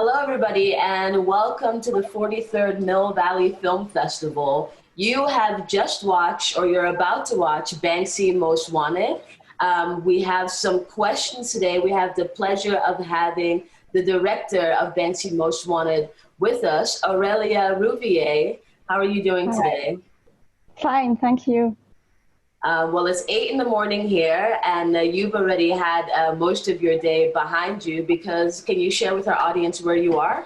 Hello, everybody, and welcome to the 43rd Mill Valley Film Festival. You have just watched, or you're about to watch, Banksy Most Wanted. We have some questions today. We have the pleasure of having the director of Banksy Most Wanted with us, Aurélia Rouvier. How are you doing today? Fine, thank you. Well, it's 8 in the morning here, and you've already had most of your day behind you because can you share with our audience where you are?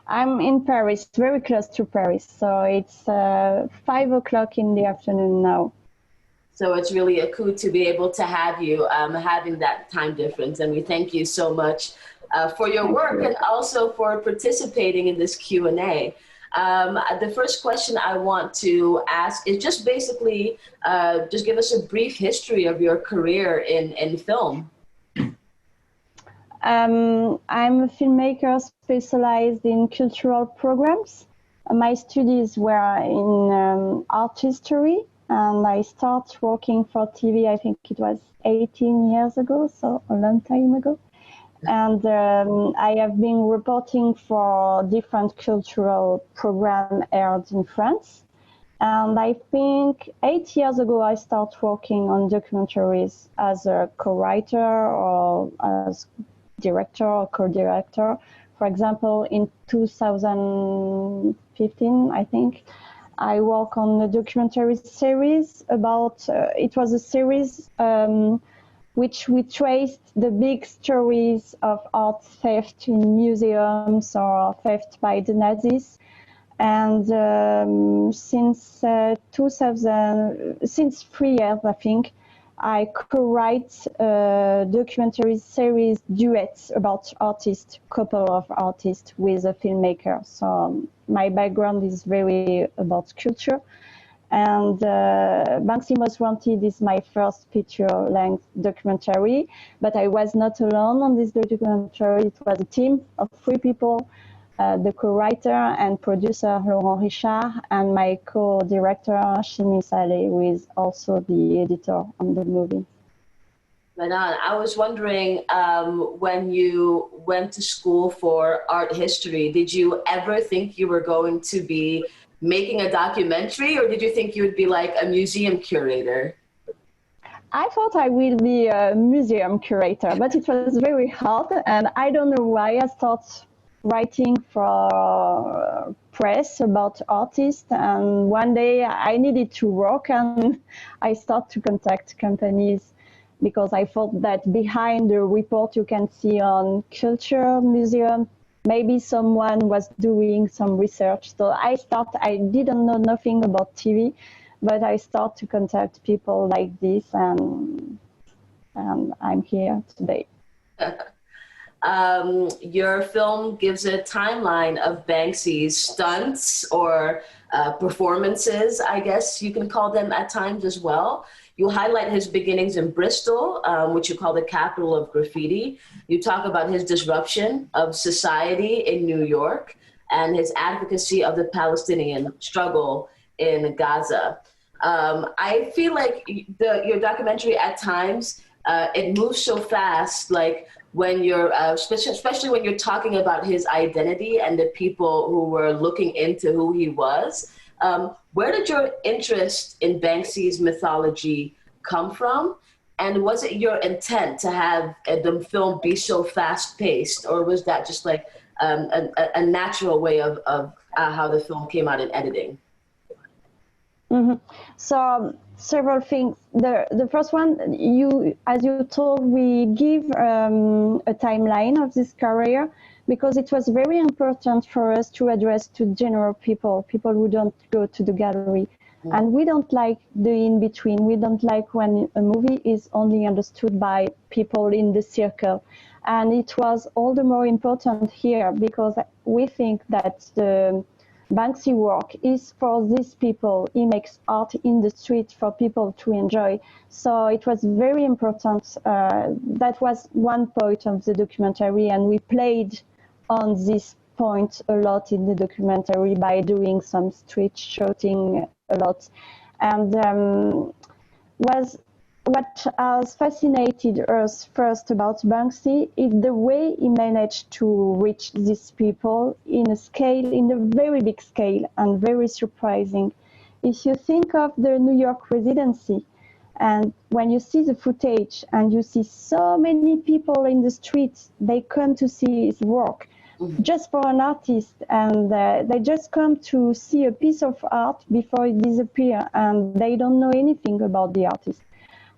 I'm in Paris, very close to Paris. So it's 5 o'clock in the afternoon now. So it's really a coup to be able to have you having that time difference. And we thank you so much for your work and also for participating in this Q&A. The first question I want to ask is just basically, just give us a brief history of your career in film. I'm a filmmaker specialized in cultural programs. My studies were in art history, and I started working for TV, I think it was 18 years ago, so a long time ago. And I have been reporting for different cultural programs aired in France. And I think 8 years ago, I started working on documentaries as a co-writer or as director or co-director. For example, in 2015, I think, I worked on a documentary series about, it was a series which we traced the big stories of art theft in museums or theft by the Nazis. And since 3 years, I think, I co-write a documentary series duets about artists, couple of artists with a filmmaker. So my background is very about culture. And Banksy Most Wanted is my first feature-length documentary, but I was not alone on this documentary. It was a team of 3 people, the co-writer and producer Laurent Richard, and my co-director Seamus, who is also the editor on the movie. Right on. I was wondering, when you went to school for art history, did you ever think you were going to be making a documentary, or did you think you would be like a museum curator? I thought I will be a museum curator, but it was very hard, and I don't know why I started writing for press about artists, and one day I needed to work, and I started to contact companies because I thought that behind the report you can see on culture, museum, maybe someone was doing some research. So I didn't know nothing about TV, but I started to contact people like this, and I'm here today. Your film gives a timeline of Banksy's stunts or performances, I guess you can call them at times as well. You highlight his beginnings in Bristol, which you call the capital of graffiti. You talk about his disruption of society in New York and his advocacy of the Palestinian struggle in Gaza. I feel like your documentary at times, it moves so fast, like when you're, especially when you're talking about his identity and the people who were looking into who he was. Where did your interest in Banksy's mythology come from? And was it your intent to have the film be so fast-paced, or was that just like a natural way of how the film came out in editing? Mm-hmm. So several things. The first one, as you told, we give a timeline of this career because it was very important for us to address to general people who don't go to the gallery. Mm. And we don't like the in-between. We don't like when a movie is only understood by people in the circle. And it was all the more important here because we think that the Banksy work is for these people. He makes art in the street for people to enjoy. So it was very important. That was one point of the documentary, and we played on this point a lot in the documentary by doing some street shooting a lot. And what has fascinated us first about Banksy is the way he managed to reach these people in a very big scale, and very surprising. If you think of the New York residency, and when you see the footage and you see so many people in the streets, they come to see his work just for an artist, and they just come to see a piece of art before it disappears, and they don't know anything about the artist.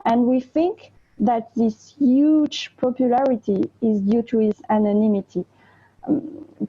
And we think that this huge popularity is due to his anonymity.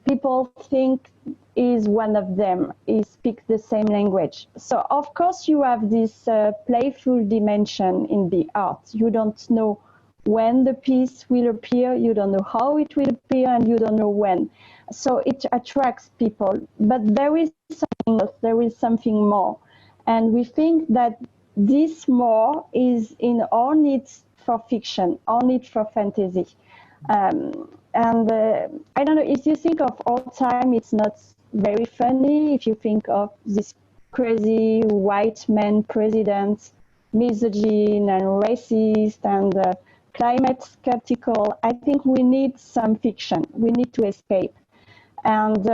People think he's one of them, he speaks the same language. So of course you have this playful dimension in the art. You don't know when the piece will appear, you don't know how it will appear, and you don't know when. So it attracts people. But there is something else, there is something more. And we think that this more is in our need for fiction, our need for fantasy. And I don't know, if you think of all time, it's not very funny. If you think of this crazy white man president, misogynist and racist and climate skeptical, I think we need some fiction. We need to escape. And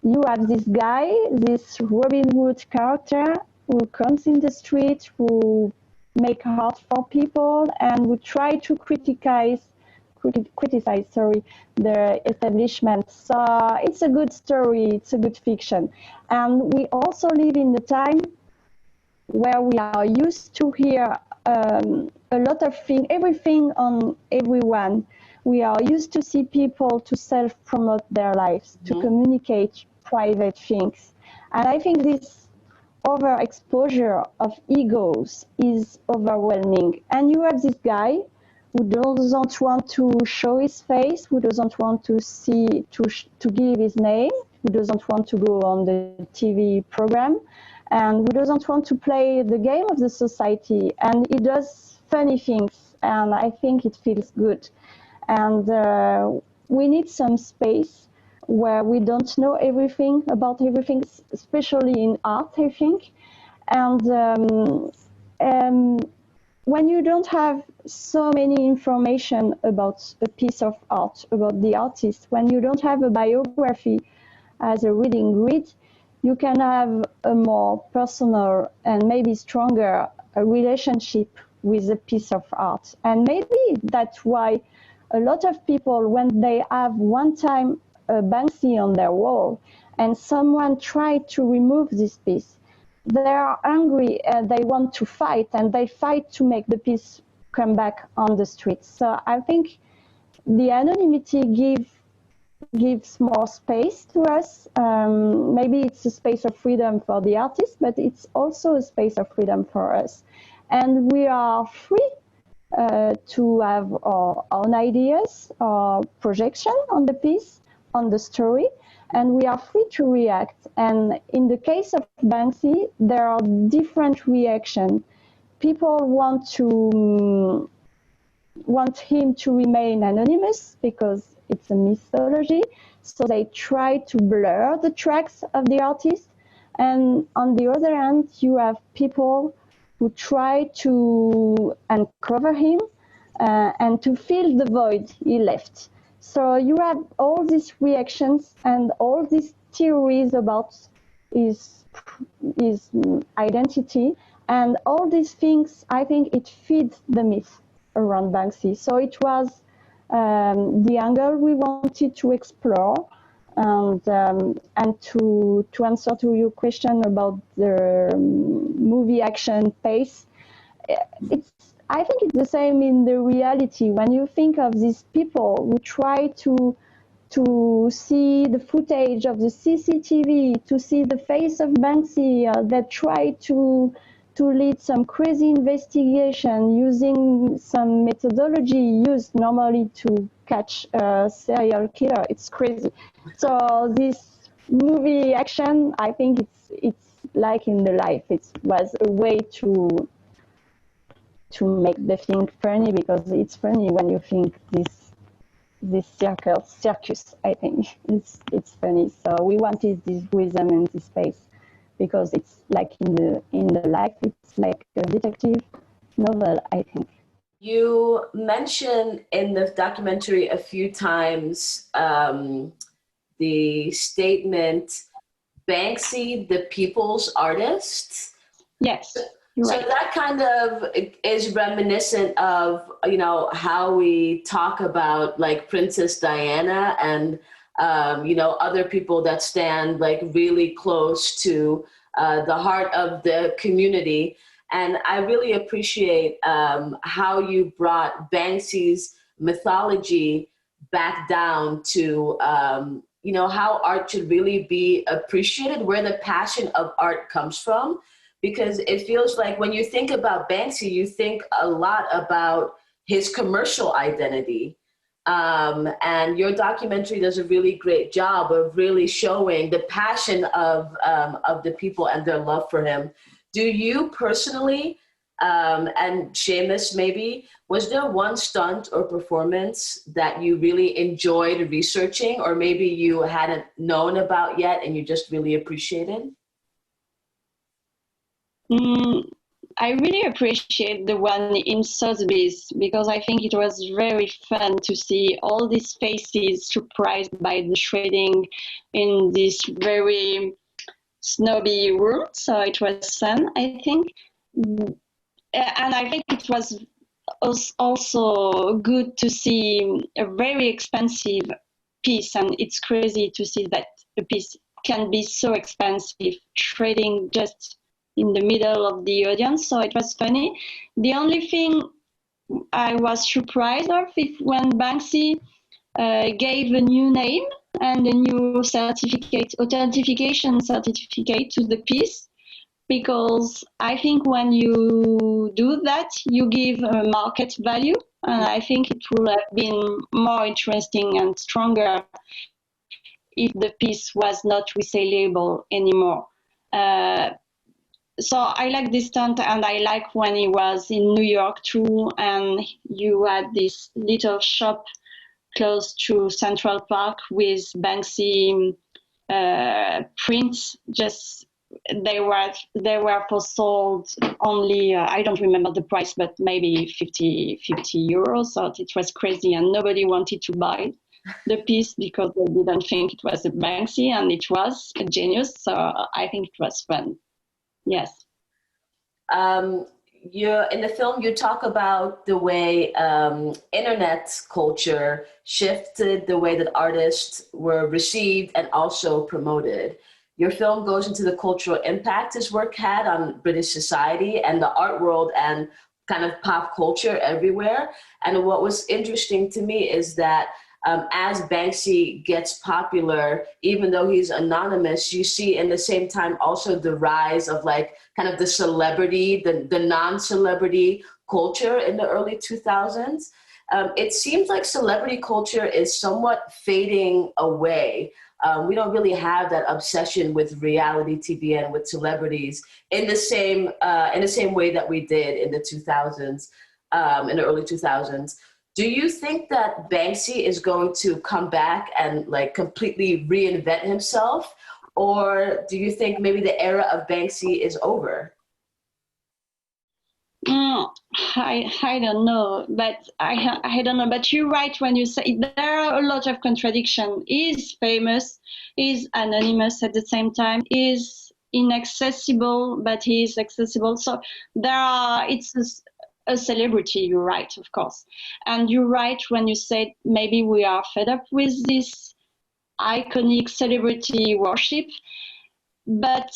you have this guy, this Robin Hood character, who comes in the street, who make art for people, and who try to criticize the establishment. So it's a good story, it's a good fiction. And we also live in the time where we are used to hear a lot of things, everything on everyone. We are used to see people to self-promote their lives, to communicate private things. And I think this overexposure of egos is overwhelming. And you have this guy who doesn't want to show his face, who doesn't want to give his name, who doesn't want to go on the TV program, and who doesn't want to play the game of the society. And he does funny things, and I think it feels good. And we need some space where we don't know everything about everything, especially in art, I think. And when you don't have so many information about a piece of art, about the artist, when you don't have a biography as a reading grid, you can have a more personal and maybe stronger relationship with a piece of art. And maybe that's why a lot of people, when they have one time a Banksy on their wall and someone tried to remove this piece, they are angry and they want to fight, and they fight to make the piece come back on the streets. So I think the anonymity gives more space to us. Maybe it's a space of freedom for the artist, but it's also a space of freedom for us. And we are free to have our own ideas, our projection on the piece, on the story, and we are free to react. And in the case of Banksy, there are different reactions. People want him to remain anonymous because it's a mythology, so they try to blur the tracks of the artist. And on the other hand, you have people who try to uncover him and to fill the void he left. So you have all these reactions and all these theories about his identity, and all these things, I think it feeds the myth around Banksy. So it was the angle we wanted to explore, and to answer to your question about the movie action pace, I think it's the same in the reality. When you think of these people who try to see the footage of the CCTV, to see the face of Banksy, that try to lead some crazy investigation using some methodology used normally to catch a serial killer. It's crazy. So this movie action, I think it's like in the life. It was a way to make the thing funny, because it's funny when you think this circus. I think it's funny. So we wanted this rhythm and this space, because it's like in the life, it's like a detective novel, I think. You mentioned in the documentary a few times the statement, Banksy, the people's artist. Yes, you're So right. that kind of is reminiscent of, you know, how we talk about like Princess Diana and, you know, other people that stand like really close to the heart of the community. And I really appreciate how you brought Banksy's mythology back down to, you know, how art should really be appreciated, where the passion of art comes from, because it feels like when you think about Banksy, you think a lot about his commercial identity. And your documentary does a really great job of really showing the passion of the people and their love for him. Do you personally, and Seamus maybe, was there one stunt or performance that you really enjoyed researching, or maybe you hadn't known about yet and you just really appreciated? I really appreciate the one in Sotheby's because I think it was very fun to see all these faces surprised by the shredding in this very snobby room. So it was fun, I think. And I think it was also good to see a very expensive piece, and it's crazy to see that a piece can be so expensive, shredding just in the middle of the audience. So it was funny. The only thing I was surprised of is when Banksy gave a new name and a new certificate, authentication certificate to the piece, because I think when you do that, you give a market value. And I think it would have been more interesting and stronger if the piece was not resaleable anymore. So I like this stunt, and I like when he was in New York too, and you had this little shop close to Central Park with Banksy prints. Just they were for sold only. I don't remember the price, but maybe 50 euros. So it was crazy, and nobody wanted to buy the piece because they didn't think it was a Banksy, and it was a genius. So I think it was fun. Yes. You're in the film, you talk about the way internet culture shifted the way that artists were received and also promoted. Your film goes into the cultural impact his work had on British society and the art world and kind of pop culture everywhere. And what was interesting to me is that as Banksy gets popular, even though he's anonymous, you see in the same time also the rise of like kind of the celebrity, the non-celebrity culture in the early 2000s. It seems like celebrity culture is somewhat fading away. We don't really have that obsession with reality TV and with celebrities in the same way that we did in the 2000s, in the early 2000s. Do you think that Banksy is going to come back and like completely reinvent himself? Or do you think maybe the era of Banksy is over? I don't know, but I don't know. But you're right when you say there are a lot of contradiction. Is famous, is anonymous at the same time, is inaccessible, but he is accessible. So there are. It's a celebrity. You're right, of course, and you're right when you said maybe we are fed up with this iconic celebrity worship, but.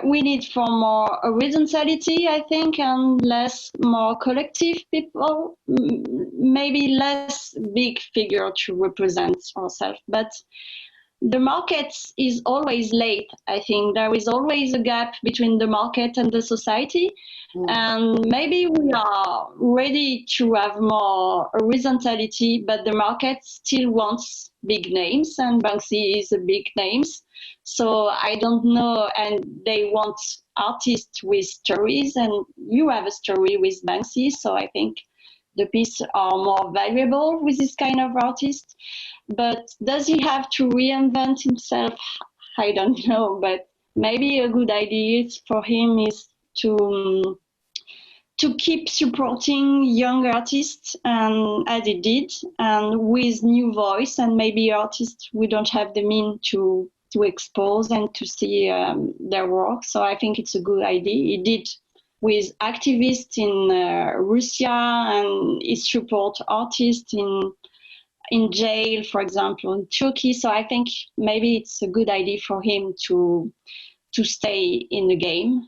We need for more horizontality, I think, and less more collective people, maybe less big figure to represent ourselves. But the market is always late. I think there is always a gap between the market and the society. And maybe we are ready to have more horizontality, but the market still wants big names, and Banksy is a big names. So I don't know, and they want artists with stories, and you have a story with Banksy, so I think the pieces are more valuable with this kind of artist. But does he have to reinvent himself? I don't know, but maybe a good idea for him is to to keep supporting young artists, and as it did, and with new voice, and maybe artists we don't have the means to expose and to see their work. So I think it's a good idea. It did with activists in Russia, and it support artists in jail, for example, in Turkey. So I think maybe it's a good idea for him to stay in the game.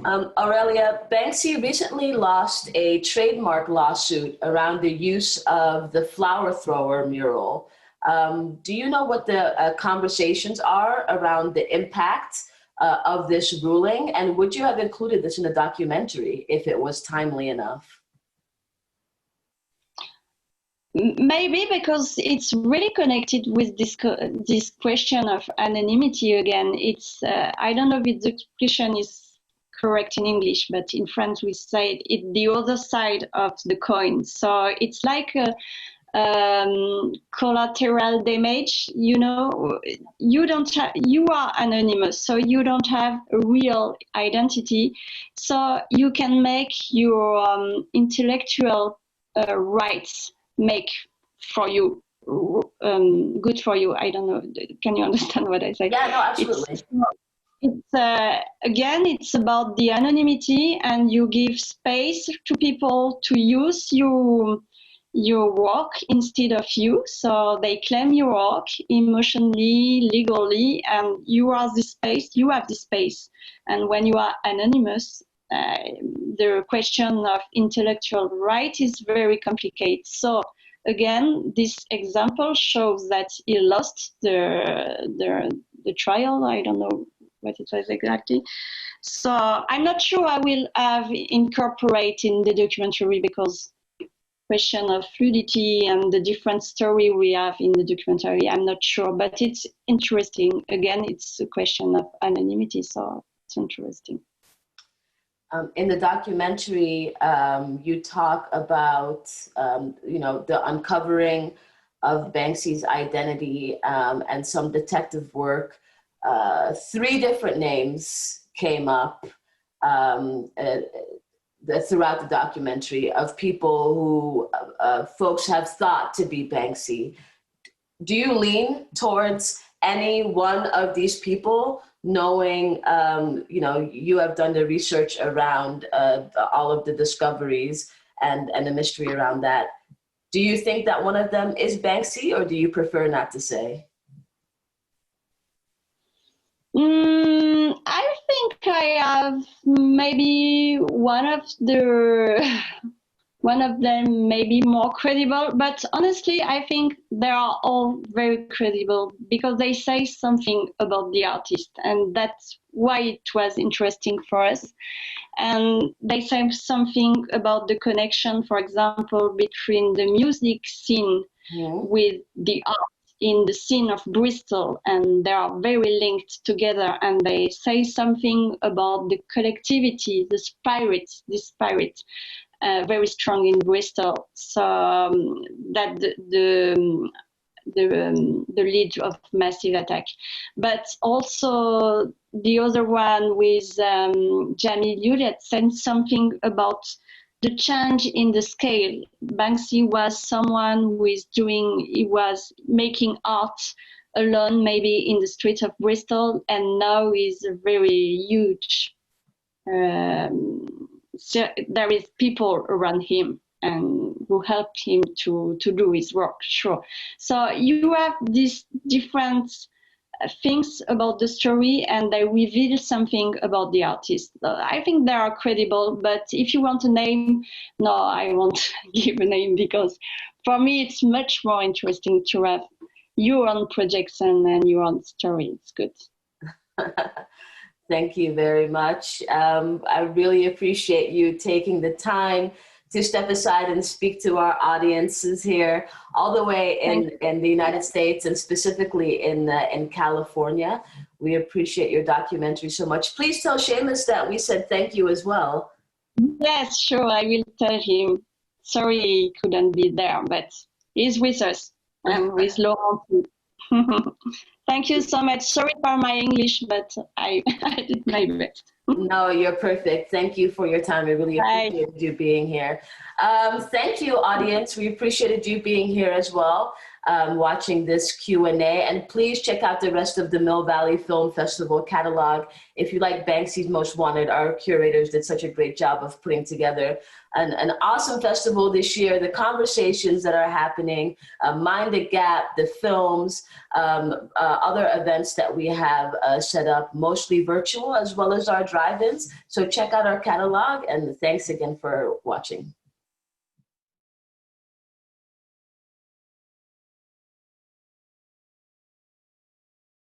Aurélia, Banksy recently lost a trademark lawsuit around the use of the flower thrower mural. Do you know what the conversations are around the impact of this ruling? And would you have included this in a documentary if it was timely enough? Maybe, because it's really connected with this question of anonymity again. It's I don't know if the expression is correct in English, but in French we say it the other side of the coin. So it's like a collateral damage. You know, you are anonymous, so you don't have a real identity. So you can make your intellectual rights make for you good for you. I don't know. Can you understand what I say? Yeah, no, absolutely. It's again, it's about the anonymity, and you give space to people to use your work instead of you. So they claim your work emotionally, legally, and you are the space. You have the space. And when you are anonymous, the question of intellectual right is very complicated. So again, this example shows that he lost the trial. I don't know what it was exactly. So I'm not sure I will have incorporate in the documentary, because question of fluidity and the different story we have in the documentary, I'm not sure, but it's interesting. Again, it's a question of anonymity, so it's interesting. In the documentary, you talk about, the uncovering of Banksy's identity and some detective work. 3 different names came up throughout the documentary of people who folks have thought to be Banksy. Do you lean towards any one of these people, knowing, you have done the research around all of the discoveries and the mystery around that? Do you think that one of them is Banksy, or do you prefer not to say? I think I have maybe one of them maybe more credible, but honestly, I think they are all very credible because they say something about the artist, and that's why it was interesting for us. And they say something about the connection, for example, between the music scene with the art in the scene of Bristol, and they are very linked together, and they say something about the collectivity, the spirit, very strong in Bristol. So that the lead of Massive Attack, but also the other one with Jamie Hewlett said something about the change in the scale. Banksy was someone he was making art alone, maybe in the streets of Bristol, and now is a very huge. So there is people around him and who help him to do his work, sure. So you have these different things about the story, and they reveal something about the artist. I think they are credible, but if you want a name, no, I won't give a name, because for me it's much more interesting to have your own projection and your own story. It's good. Thank you very much. I really appreciate you taking the time to step aside and speak to our audiences here, all the way in the United States, and specifically in California. We appreciate your documentary so much. Please tell Seamus that we said thank you as well. Yes, sure, I will tell him. Sorry he couldn't be there, but he's with us, and with Laurent too. Thank you so much. Sorry for my English, but I did my best. No, you're perfect. Thank you for your time. I really Right. appreciated you being here. Thank you, audience. We appreciated you being here as well, watching this Q&A. And please check out the rest of the Mill Valley Film Festival catalog. If you like Banksy's Most Wanted, our curators did such a great job of putting together an awesome festival this year. The conversations that are happening, Mind the Gap, the films, other events that we have set up, mostly virtual, as well as our drive-ins. So check out our catalog, and thanks again for watching.